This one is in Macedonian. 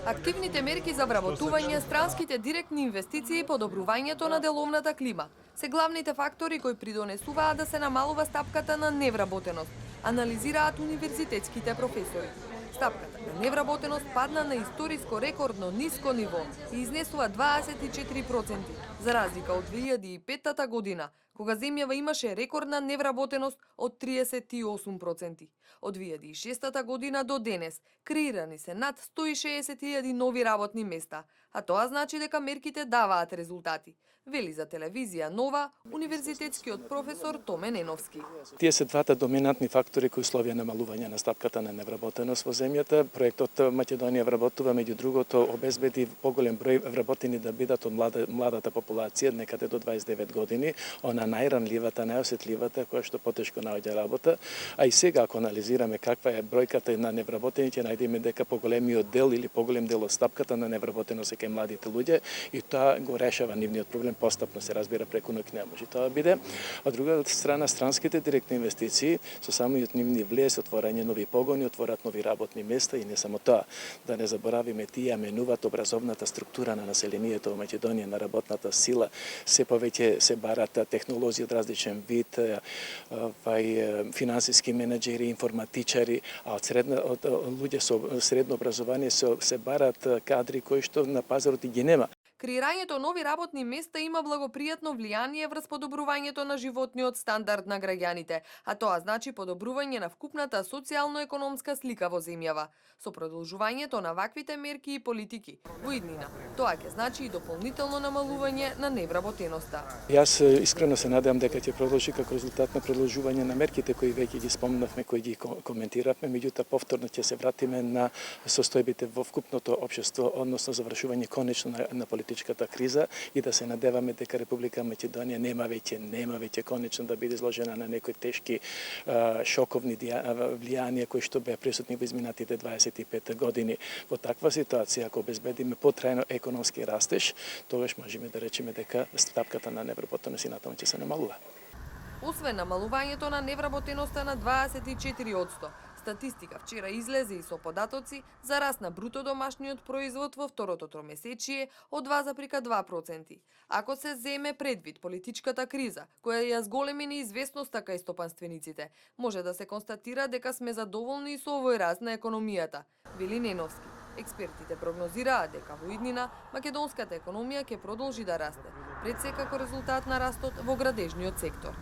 Активните мерки за вработување, странските директни инвестиции и подобрувањето на деловната клима се главните фактори кои придонесуваат да се намалува стапката на невработеност, анализираат универзитетските професори. Стапката на невработеност падна на историско рекордно ниско ниво и изнесува 24%, за разлика од 2005 година, кога земјава имаше рекордна невработеност од 38%. Од 2006 година до денес креирани се над 160.000 нови работни места, а тоа значи дека мерките даваат резултати, вели за телевизија Нова универзитетскиот професор Томе Неновски. Тие се двата доминантни фактори кои условија намалување на стапката на невработеност во земјата. Проектот Македонија вработува, меѓу другото, обезбеди поголем број вработени да бидат од младата популација, некаде до 29 години, она најранливата, најосетливата, која што потешко наоѓа работа. А и сега, ако анализираме каква е бројката на невработените, најдеме дека поголемиот дел или поголем дел од стапката на невработеност е кај младите луѓе и тоа го решава нивниот проблем постапно, се разбира, преку ноќ не може тоа биде. Од друга страна, странските директни инвестиции со самиот нивни влез, отворање нови погони, отворат нови работни места и не само тоа. Да не заборавиме, тие менуваат образовната структура на населението во Македонија, на работната сила. Се повеќе се барат технолози од различен вид, финансиски менеджери, информатичари, а од луѓе со средно образование се барат кадри кои што на пазарот и ги нема. Креирањето нови работни места има благопријатно влијание врз подобрувањето на животниот стандард на граѓаните, а тоа значи подобрување на вкупната социјално-економска слика во земјава. Со продолжувањето на ваквите мерки и политики во иднина, тоа ќе значи и дополнително намалување на невработеноста. Јас искрено се надевам дека ќе продолжи како резултат на продолжување на мерките кои веќе ги спомнавме, кои ги коментиравме, меѓутоа повторно ќе се вратиме на состојбите во вкупното општество, односно завршување конечно на политичката криза и да се надеваме дека Република Македонија нема веќе конечно да биде изложена на некои тешки шоковни влијанија кои што беа присутни во изминатите 25 години. Во таква ситуација, ако обезбедиме потрајно економски растеж, тогаш можеме да речеме дека стапката на невработеност и натаму ќе се намалува. Освен намалувањето на невработеноста на 24%, статистика вчера излезе и со податоци за раст на бруто домашниот производ во второто тромесечие од 2,2%. Ако се земе предвид политичката криза, која ја зголеми неизвестноста кај стопанствениците, може да се констатира дека сме задоволни со овој раст на економијата, вели Неновски. Експертите прогнозираат дека во иднина македонската економија ќе продолжи да расте, пред се како резултат на растот во градежниот сектор.